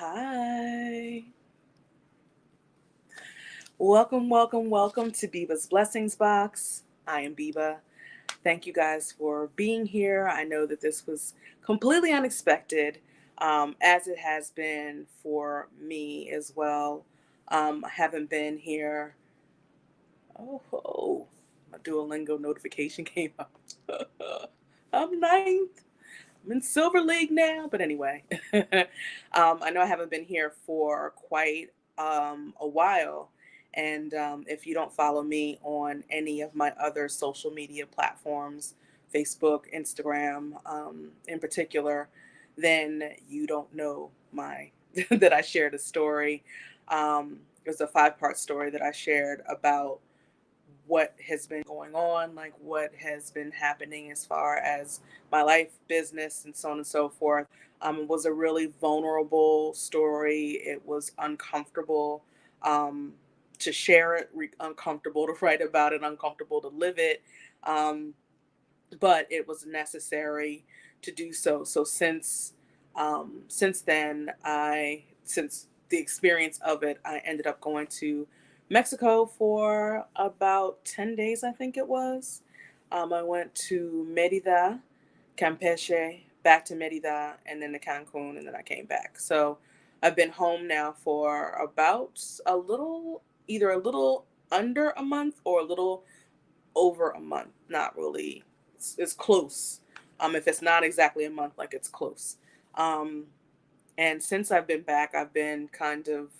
Hi. Welcome to Biba's Blessings Box. I am Biba. Thank you guys for being here. I know that this was completely unexpected, as it has been for me as well. I haven't been here. My Duolingo notification came up. I'm ninth. I'm in Silver League now, but anyway, I know I haven't been here for quite a while. And if you don't follow me on any of my other social media platforms, Facebook, Instagram in particular, then you don't know my that I shared a story. It was a 5-part story that I shared about what has been going on, like what has been happening as far as my life, business, and so on and so forth. It was a really vulnerable story. It was uncomfortable to share it, uncomfortable to write about it, uncomfortable to live it. Um, but it was necessary to do so. So since then, since the experience of it, I ended up going to Mexico for about 10 days, I think it was. I went to Merida, Campeche, back to Merida, and then to Cancun, and then I came back. So I've been home now for about either a little under a month or a little over a month. Not really. It's close. If it's not exactly a month, like it's close. Um, and since I've been back, I've been kind of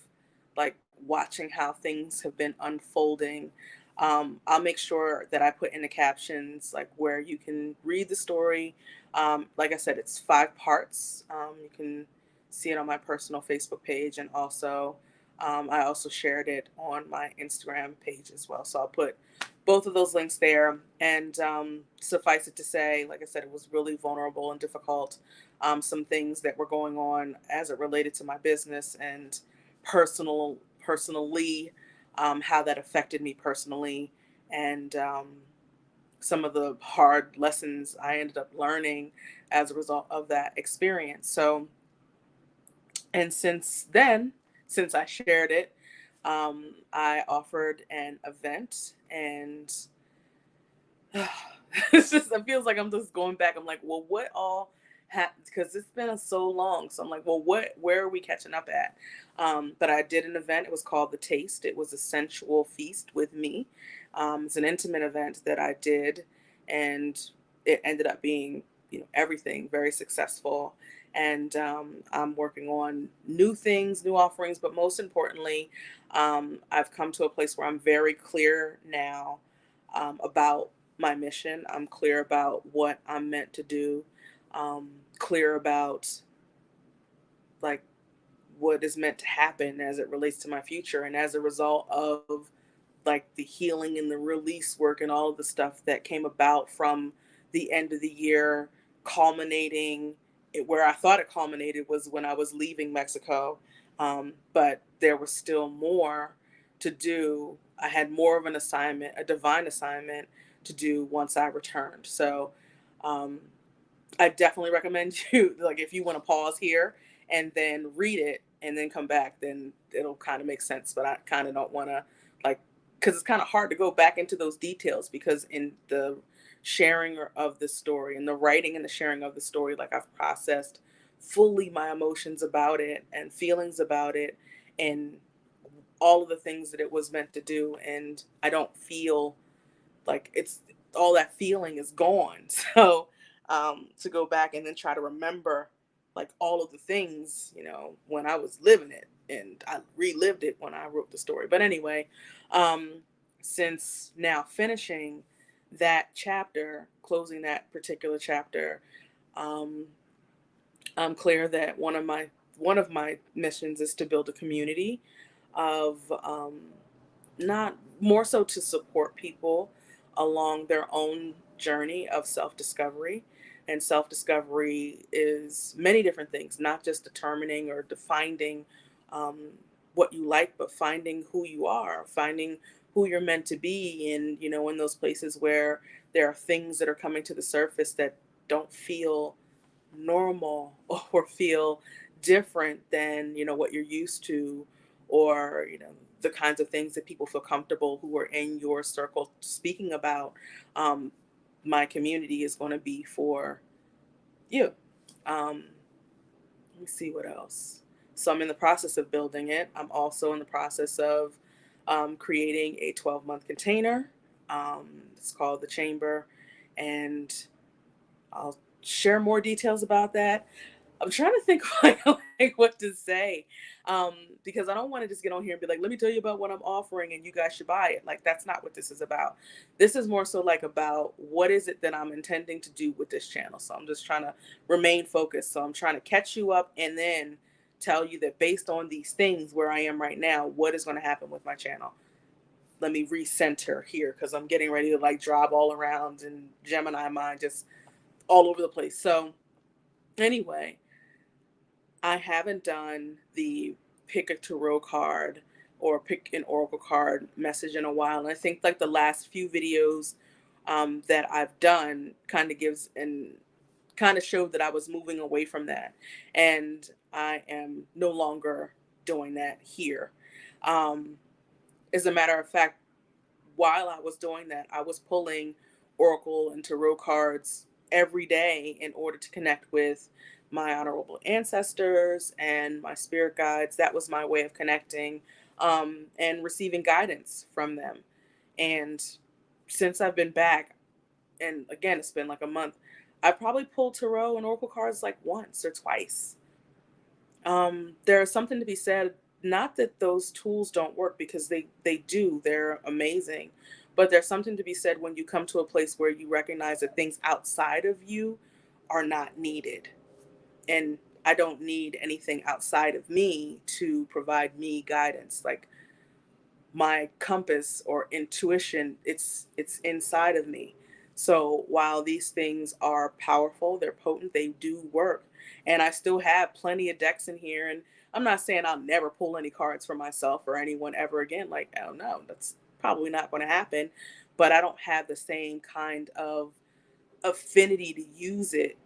like watching how things have been unfolding. I'll make sure that I put in the captions like where you can read the story. Like I said, it's 5 parts. You can see it on my personal Facebook page, and also I also shared it on my Instagram page as well. So I'll put both of those links there. And suffice it to say, like I said, it was really vulnerable and difficult. Some things that were going on as it related to my business and personally, how that affected me personally, and some of the hard lessons I ended up learning as a result of that experience. So, and since then, since I shared it, I offered an event, and it's just it feels like I'm just going back. I'm like, well, what all happened? Because it's been so long. So I'm like, well, where are we catching up at? But I did an event. It was called The Taste. It was a sensual feast with me. It's an intimate event that I did, and it ended up being, everything very successful. And I'm working on new things, new offerings, but most importantly, I've come to a place where I'm very clear now about my mission. I'm clear about what I'm meant to do. Clear about like what is meant to happen as it relates to my future, and as a result of like the healing and the release work and all of the stuff that came about from the end of the year, culminating where I thought it culminated was when I was leaving Mexico. But there was still more to do. I had more of an assignment, a divine assignment to do once I returned. So um, I definitely recommend you, like, if you want to pause here and then read it and then come back, then it'll kind of make sense. But I kind of don't want to, like, because it's kind of hard to go back into those details, because in the sharing of the story and the writing and the sharing of the story, like, I've processed fully my emotions about it and feelings about it and all of the things that it was meant to do. And I don't feel like it's all that feeling is gone. So to go back and then try to remember like all of the things, when I was living it, and I relived it when I wrote the story. But anyway, um, since now finishing that chapter, closing that particular chapter, um, I'm clear that one of my missions is to build a community of not more so to support people along their own journey of self discovery. And self discovery is many different things, not just determining or defining um, what you like, but finding who you are, finding who you're meant to be. And, in those places where there are things that are coming to the surface that don't feel normal or feel different than, what you're used to, or, the kinds of things that people feel comfortable who are in your circle speaking about. Um, my community is going to be for you. Um, Let me see what else. So I'm in the process of building it. I'm also in the process of creating a 12-month container. It's called the Chamber, and I'll share more details about that. I'm trying to think like what to say, um, because I don't want to just get on here and be like, let me tell you about what I'm offering and you guys should buy it. Like, that's not what this is about. This is more so like about what is it that I'm intending to do with this channel. So I'm just trying to remain focused. So I'm trying to catch you up and then tell you that based on these things where I am right now, what is going to happen with my channel. Let me recenter here because I'm getting ready to like drive all around and Gemini mind just all over the place. So anyway, I haven't done the pick a tarot card or pick an oracle card message in a while. And I think like the last few videos that I've done kind of gives and kind of showed that I was moving away from that. And I am no longer doing that here. Um, as a matter of fact, while I was doing that, I was pulling oracle and tarot cards every day in order to connect with my honorable ancestors and my spirit guides. That was my way of connecting and receiving guidance from them. And since I've been back, and again, it's been like a month, I probably pulled tarot and oracle cards like once or twice. There's something to be said, not that those tools don't work, because they do, they're amazing, but there's something to be said when you come to a place where you recognize that things outside of you are not needed. And I don't need anything outside of me to provide me guidance. Like, my compass or intuition, it's inside of me. So while these things are powerful, they're potent, they do work. And I still have plenty of decks in here, and I'm not saying I'll never pull any cards for myself or anyone ever again. Like, I don't know, that's probably not going to happen. But I don't have the same kind of affinity to use it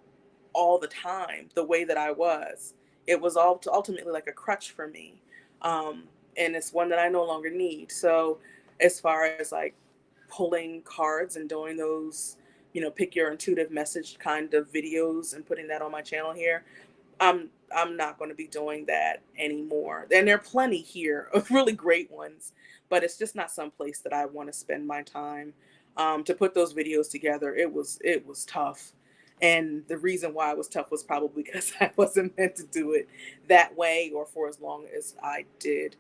all the time the way that I was. It was all ultimately like a crutch for me. Um, and it's one that I no longer need. So, as far as like pulling cards and doing those, pick your intuitive message kind of videos and putting that on my channel here, I'm not going to be doing that anymore. And there are plenty here of really great ones, but it's just not some place that I want to spend my time. To put those videos together, it was tough, and the reason why it was tough was probably because I wasn't meant to do it that way or for as long as I did.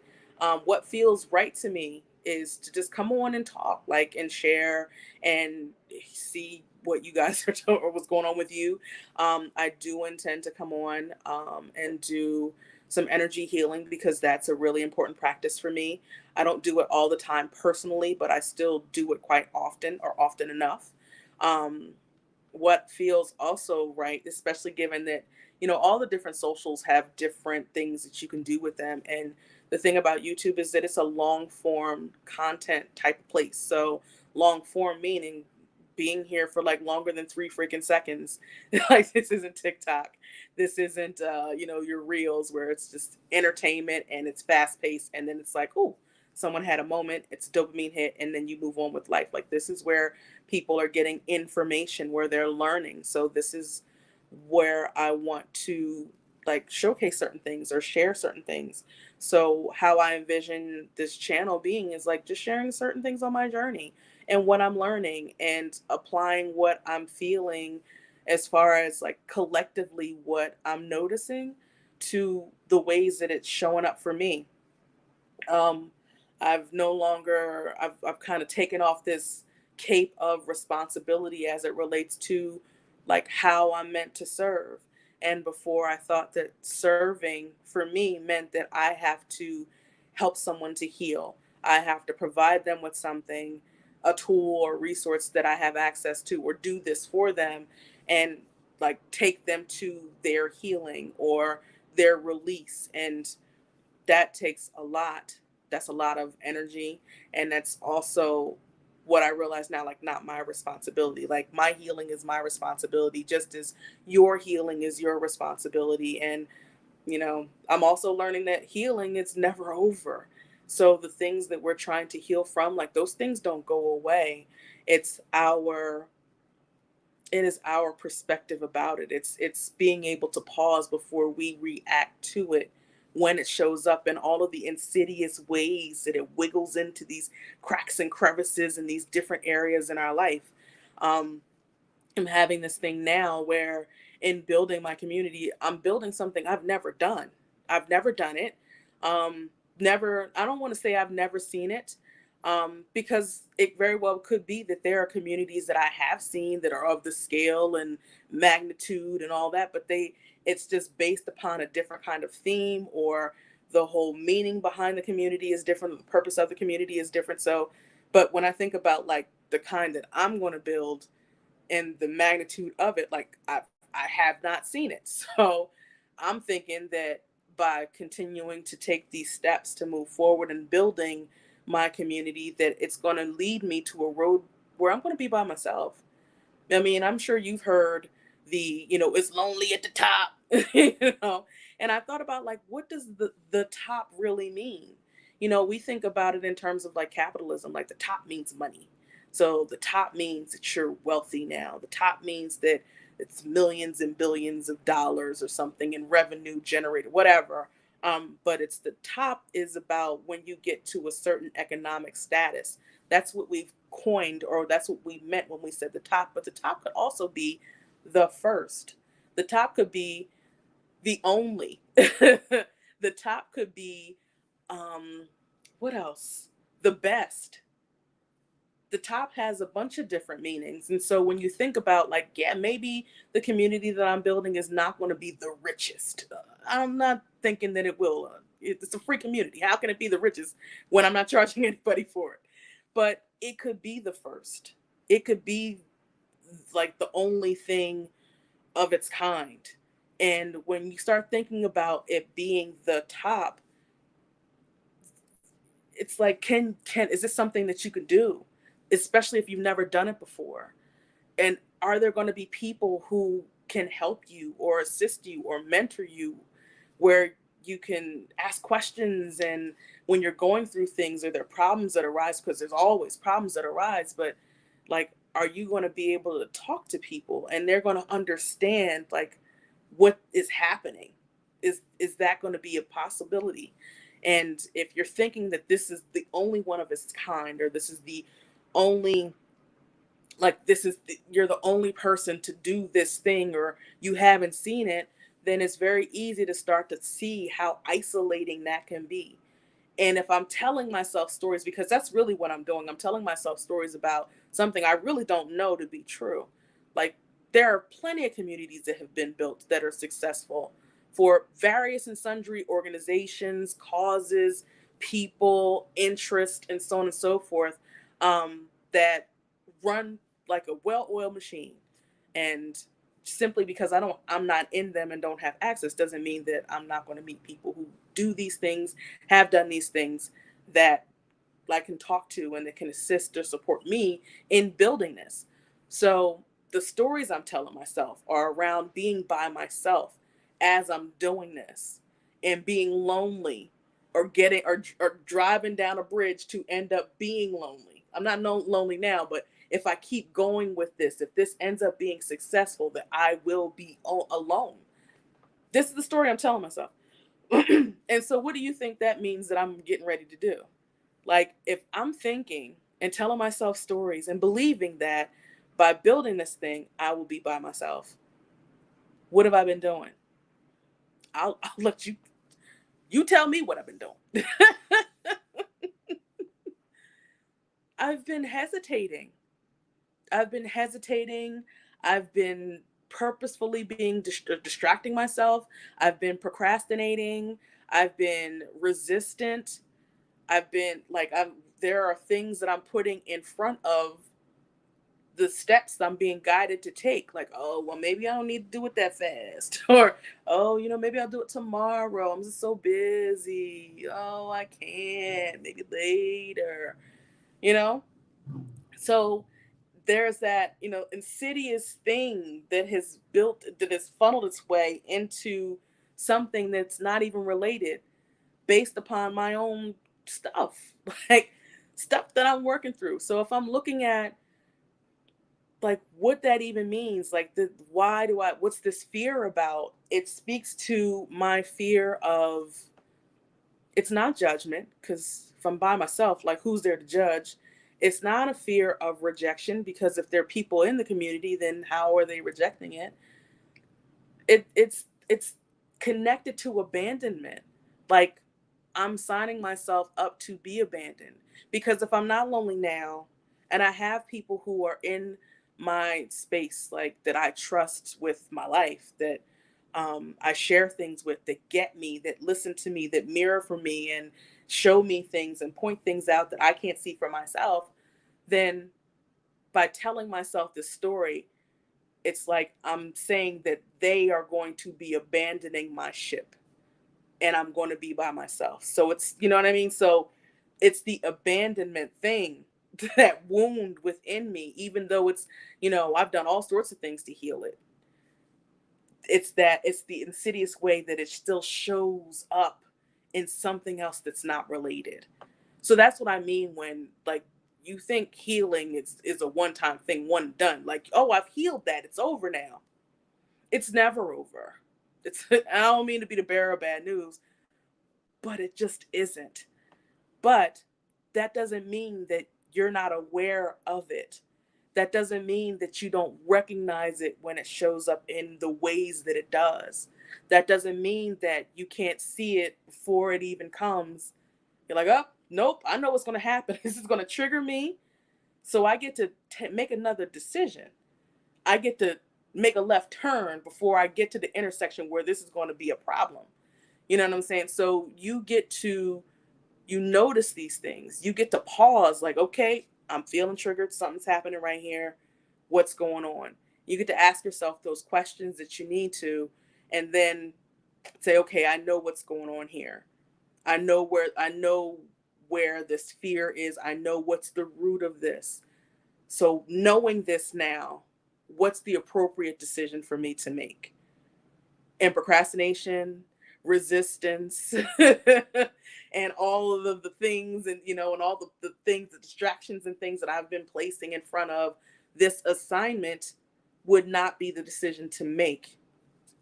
What feels right to me is to just come on and talk, like, and share and see what you guys are doing or what's going on with you. I do intend to come on and do some energy healing because that's a really important practice for me. I don't do it all the time personally, but I still do it quite often or often enough. Um, what feels also right, especially given that, all the different socials have different things that you can do with them. And the thing about YouTube is that it's a long form content type of place. So, long form meaning being here for like longer than 3 freaking seconds. Like, this isn't TikTok. This isn't, your reels where it's just entertainment and it's fast paced. And then it's like, oh, someone had a moment, it's a dopamine hit, and then you move on with life. Like, this is where people are getting information, where they're learning. So this is where I want to like showcase certain things or share certain things. So how I envision this channel being is like just sharing certain things on my journey and what I'm learning and applying what I'm feeling as far as like collectively what I'm noticing to the ways that it's showing up for me. um, I've no longer, I've kind of taken off this cape of responsibility as it relates to like how I'm meant to serve. And before, I thought that serving for me meant that I have to help someone to heal. I have to provide them with something, a tool or resource that I have access to, or do this for them and like take them to their healing or their release. And that takes a lot. That's a lot of energy. And that's also what I realize now, like, not my responsibility. Like, my healing is my responsibility, just as your healing is your responsibility. And I'm also learning that healing is never over. So the things that we're trying to heal from, like those things don't go away. It's our it is our perspective about it. It's being able to pause before we react to it when it shows up in all of the insidious ways that it wiggles into these cracks and crevices in these different areas in our life. Um, I'm having this thing now where in building my community, I'm building something I've never done. I've never done it. Um, never, I don't want to say I've never seen it, because it very well could be that there are communities that I have seen that are of the scale and magnitude and all that, but it's just based upon a different kind of theme, or the whole meaning behind the community is different, the purpose of the community is different. So, but when I think about like the kind that I'm going to build, and the magnitude of it, like I have not seen it. So I'm thinking that by continuing to take these steps to move forward and building my community, that it's going to lead me to a road where I'm going to be by myself. I mean, I'm sure you've heard it's lonely at the top, you know. And I thought about, like, what does the top really mean? We think about it in terms of like capitalism, like the top means money. So the top means that you're wealthy now. The top means that it's millions and billions of dollars or something in revenue generated, whatever. But it's the top is about when you get to a certain economic status. That's what we've coined, or that's what we meant when we said the top. But the top could also be the first. The top could be the only. The top could be, what else? The best. The top has a bunch of different meanings. And so when you think about, like, yeah, maybe the community that I'm building is not going to be the richest. I'm not thinking that it will. It's a free community. How can it be the richest when I'm not charging anybody for it? But it could be the first. It could be like the only thing of its kind. And when you start thinking about it being the top, it's like, can is this something that you could do, especially if you've never done it before? And are there going to be people who can help you or assist you or mentor you, where you can ask questions, and when you're going through things, or there are problems that arise, because there's always problems that arise, but like, are you going to be able to talk to people and they're going to understand, like, what is happening? Is that going to be a possibility? And if you're thinking that this is the only one of its kind, or this is the only, like, you're the only person to do this thing, or you haven't seen it, then it's very easy to start to see how isolating that can be. And if I'm telling myself stories, because that's really what I'm doing, I'm telling myself stories about something I really don't know to be true. Like, there are plenty of communities that have been built that are successful for various and sundry organizations, causes, people, interest, and so on and so forth, that run like a well-oiled machine. And simply because I'm not in them and don't have access, doesn't mean that I'm not going to meet people who do these things, have done these things, that I can talk to and that can assist or support me in building this. So the stories I'm telling myself are around being by myself as I'm doing this, and being lonely, or getting or driving down a bridge to end up being lonely. I'm not lonely now, but if I keep going with this, if this ends up being successful, that I will be alone. This is the story I'm telling myself. And so what do you think that means that I'm getting ready to do? Like, if I'm thinking and telling myself stories and believing that by building this thing, I will be by myself, what have I been doing? I'll let you tell me what I've been doing. I've been hesitating. I've been hesitating. I've been purposefully being distracting myself. I've been procrastinating. I've been resistant. I've been like, there are things that I'm putting in front of the steps I'm being guided to take. Like, oh, well, maybe I don't need to do it that fast. Or, oh, maybe I'll do it tomorrow. I'm just so busy. Oh, I can't. Maybe later, you know? So there's that, insidious thing that has funneled its way into something that's not even related based upon my own stuff, like stuff that I'm working through. So if I'm looking at like what that even means, like the why do I what's this fear about? It speaks to my fear of, it's not judgment, because if I'm by myself, like who's there to judge? It's not a fear of rejection, because if there are people in the community, then how are they rejecting it? It's connected to abandonment. Like I'm signing myself up to be abandoned, because if I'm not lonely now and I have people who are in my space, like that I trust with my life, that I share things with, that get me, that listen to me, that mirror for me and show me things and point things out that I can't see for myself, then by telling myself this story, it's like I'm saying that they are going to be abandoning my ship and I'm going to be by myself. So it's, you know what I mean? So it's the abandonment thing, that wound within me, even though it's, I've done all sorts of things to heal it. It's the insidious way that it still shows up in something else that's not related. So that's what I mean when, like, you think healing is a one-time thing, one done. Like, oh, I've healed that. It's over now. It's never over. It's I don't mean to be the bearer of bad news, but it just isn't. But that doesn't mean that you're not aware of it. That doesn't mean that you don't recognize it when it shows up in the ways that it does. That doesn't mean that you can't see it before it even comes. You're like, oh, nope, I know what's going to happen. This is going to trigger me. So I get to make another decision. I get to make a left turn before I get to the intersection where this is going to be a problem. You know what I'm saying? So you notice these things. You get to pause, like, okay, I'm feeling triggered. Something's happening right here. What's going on? You get to ask yourself those questions that you need to, and then say, okay, I know what's going on here. I know where this fear is. I know what's the root of this. So knowing this now, what's the appropriate decision for me to make? And procrastination, resistance, and all of the things, and and all the things, the distractions and things that I've been placing in front of this assignment would not be the decision to make,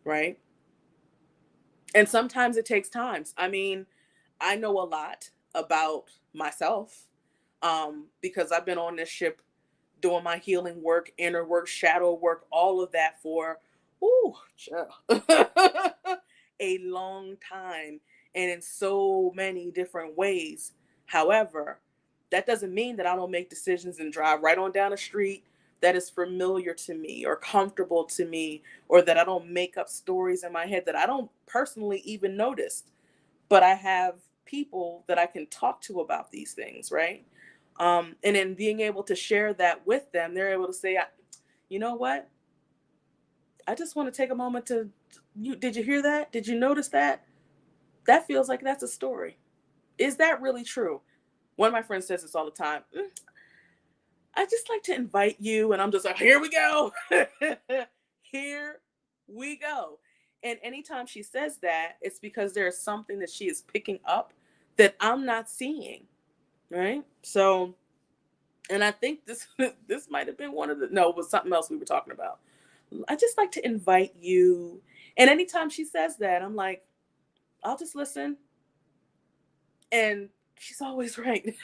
right? And sometimes it takes times. I mean, I know a lot about myself, because I've been on this ship doing my healing work, inner work, shadow work, all of that for, ooh, a long time, and in so many different ways. However, that doesn't mean that I don't make decisions and drive right on down the street that is familiar to me or comfortable to me, or that I don't make up stories in my head that I don't personally even notice, but I have people that I can talk to about these things, right? And in being able to share that with them, they're able to say, you know what? I just want to take a moment to, did you hear that? Did you notice that? That feels like that's a story. Is that really true? One of my friends says this all the time. I just like to invite you. And I'm just like, here we go. Here we go. And anytime she says that, it's because there's something that she is picking up that I'm not seeing. Right. So, and I think this this might have been one of the, no, it was something else we were talking about. I just like to invite you. And anytime she says that, I'm like, I'll just listen. And she's always right.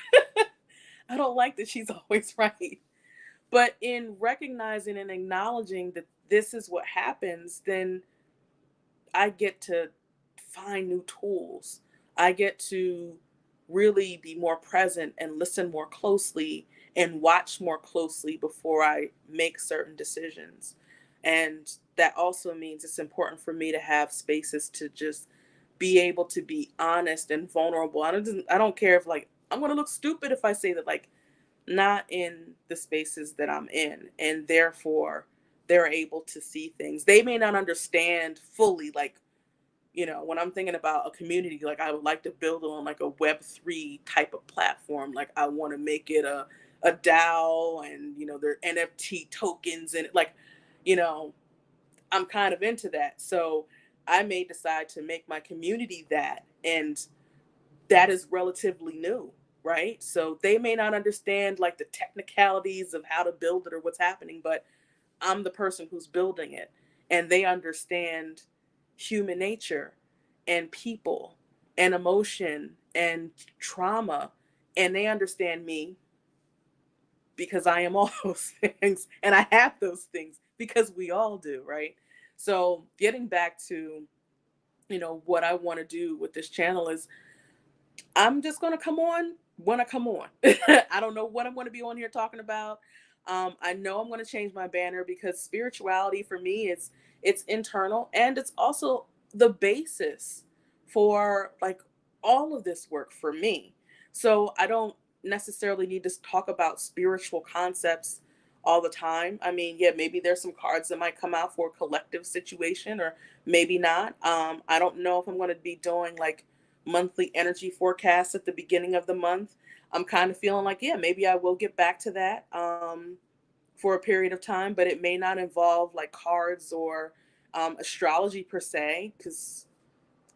I don't like that she's always right. But in recognizing and acknowledging that this is what happens, then I get to find new tools. I get to really be more present and listen more closely and watch more closely before I make certain decisions. And that also means it's important for me to have spaces to just be able to be honest and vulnerable. I don't care if, like, I'm going to look stupid if I say that, like, not in the spaces that I'm in, and therefore they're able to see things. They may not understand fully, like, when I'm thinking about a community, like I would like to build on like a Web3 type of platform. Like I want to make it a DAO, and their NFT tokens, and like, you know, I'm kind of into that. So I may decide to make my community that, and that is relatively new, right? So they may not understand like the technicalities of how to build it or what's happening, but I'm the person who's building it, and they understand human nature and people and emotion and trauma, and they understand me because I am all those things, and I have those things because we all do, right? So getting back to, what I want to do with this channel is I'm just gonna come on when I come on. I don't know what I'm gonna be on here talking about. I know I'm gonna change my banner because spirituality for me is it's internal, and it's also the basis for like all of this work for me. So I don't necessarily need to talk about spiritual concepts all the time. I mean, yeah, maybe there's some cards that might come out for a collective situation, or maybe not. I don't know if I'm going to be doing like monthly energy forecasts at the beginning of the month. I'm kind of feeling like, yeah, maybe I will get back to that for a period of time, but it may not involve like cards or astrology per se, because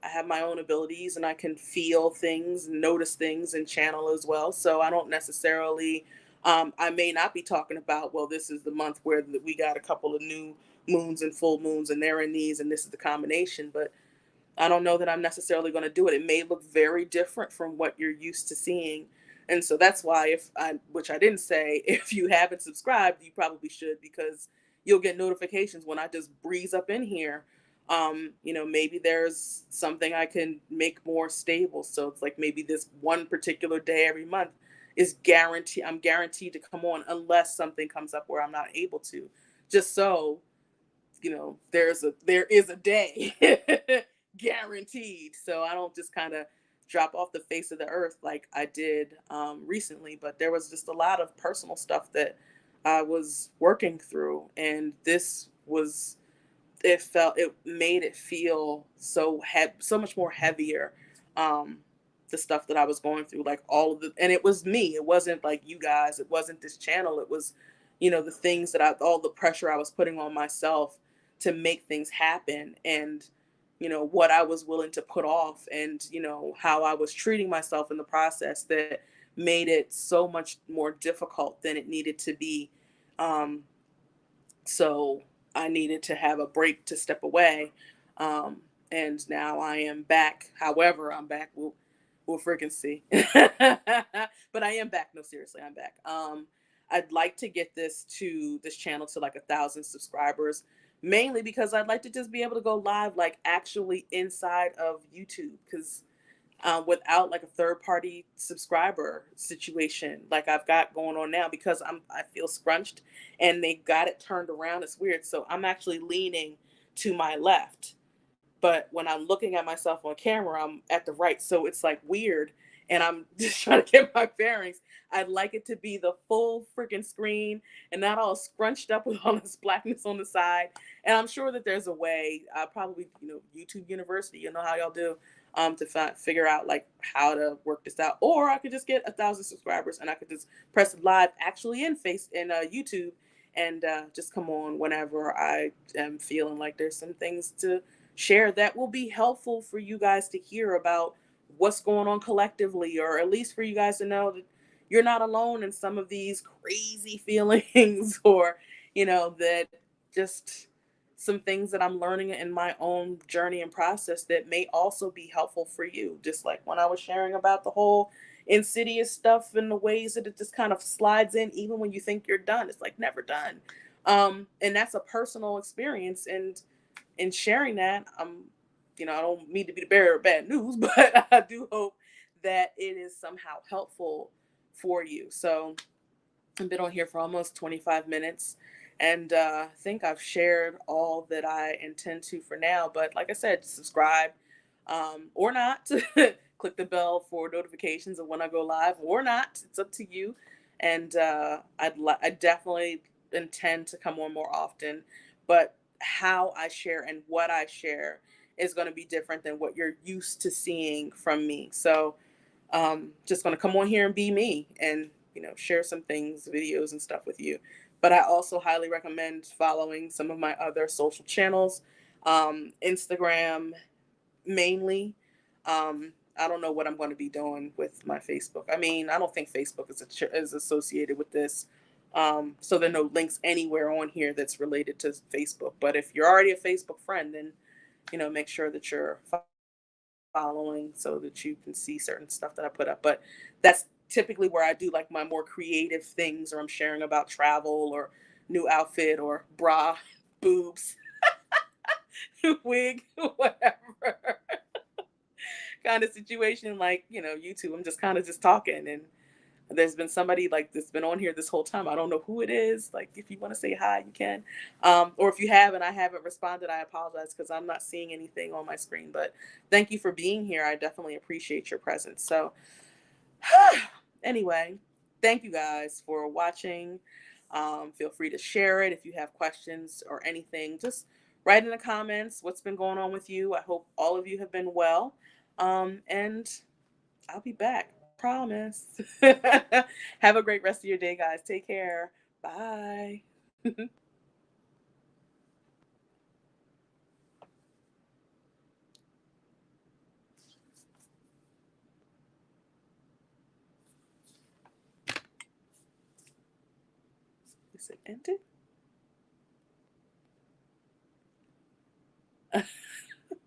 I have my own abilities and I can feel things, notice things, and channel as well. So I don't necessarily, I may not be talking about, well, this is the month where we got a couple of new moons and full moons, and they're in these, and this is the combination. But I don't know that I'm necessarily going to do it. It may look very different from what you're used to seeing. And so that's why, which I didn't say, if you haven't subscribed, you probably should, because you'll get notifications when I just breeze up in here. Maybe there's something I can make more stable. So it's like maybe this one particular day every month I'm guaranteed to come on unless something comes up where I'm not able to. Just so there is a day guaranteed, so I don't just kind of drop off the face of the earth like I did recently. But there was just a lot of personal stuff that I was working through, and this was it made it feel so much more heavier. um the stuff that I was going through, like all of the, and it was me, it wasn't like you guys, it wasn't this channel, it was the things that all the pressure I was putting on myself to make things happen, and what I was willing to put off, and how I was treating myself in the process, that made it so much more difficult than it needed to be. So I needed to have a break to step away. And now I am back. However, I'm back. We'll freaking see. But I am back. No, seriously, I'm back. I'd like to get this channel to like 1,000 subscribers, mainly because I'd like to just be able to go live, like actually inside of YouTube, because without like a third party subscriber situation like I've got going on now, because I feel scrunched and they got it turned around. It's weird. So I'm actually leaning to my left, but when I'm looking at myself on camera, I'm at the right. So it's like weird. And I'm just trying to get my bearings. I'd like it to be the full freaking screen and not all scrunched up with all this blackness on the side. And I'm sure that there's a way, probably, YouTube University, how y'all do, to figure out like how to work this out. Or I could just get 1,000 subscribers and I could just press live actually in YouTube, and just come on whenever I am feeling like there's some things to share that will be helpful for you guys to hear about what's going on collectively, or at least for you guys to know that you're not alone in some of these crazy feelings, or that just some things that I'm learning in my own journey and process that may also be helpful for you. Just like when I was sharing about the whole insidious stuff and the ways that it just kind of slides in even when you think you're done. It's like never done. And that's a personal experience, and in sharing that, I don't mean to be the bearer of bad news, but I do hope that it is somehow helpful for you. So I've been on here for almost 25 minutes, and I think I've shared all that I intend to for now. But like I said, subscribe, or not. Click the bell for notifications of when I go live, or not. It's up to you. And I definitely intend to come on more often, but how I share and what I share is going to be different than what you're used to seeing from me. So just going to come on here and be me, and share some things, videos and stuff with you. But I also highly recommend following some of my other social channels. Instagram mainly. I don't know what I'm going to be doing with my Facebook. I mean, I don't think Facebook is associated with this. So there are no links anywhere on here that's related to Facebook. But if you're already a Facebook friend, then make sure that you're following so that you can see certain stuff that I put up. But that's typically where I do like my more creative things, or I'm sharing about travel or new outfit or bra, boobs, wig, whatever kind of situation. Like, YouTube, I'm just kind of just talking, and there's been somebody like that's been on here this whole time. I don't know who it is. Like, if you want to say hi, you can. Or if you have and I haven't responded, I apologize because I'm not seeing anything on my screen. But thank you for being here. I definitely appreciate your presence. So, anyway, thank you guys for watching. Feel free to share it if you have questions or anything. Just write in the comments what's been going on with you. I hope all of you have been well. And I'll be back. Promise. Have a great rest of your day, guys. Take care. Bye. Is it ended?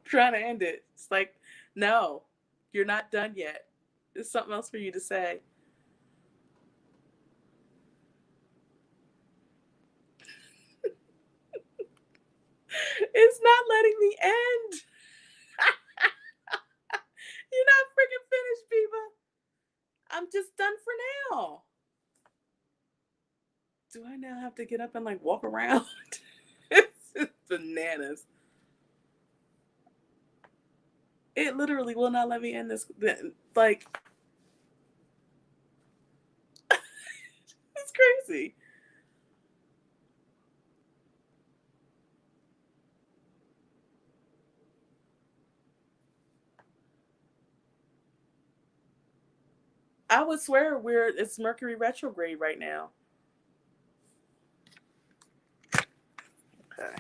Trying to end it. It's like, no, you're not done yet. There's something else for you to say. It's not letting me end. You're not freaking finished, people. I'm just done for now. Do I now have to get up and like walk around? It's bananas. It literally will not let me end this. Like, it's crazy. I would swear it's Mercury retrograde right now. Okay.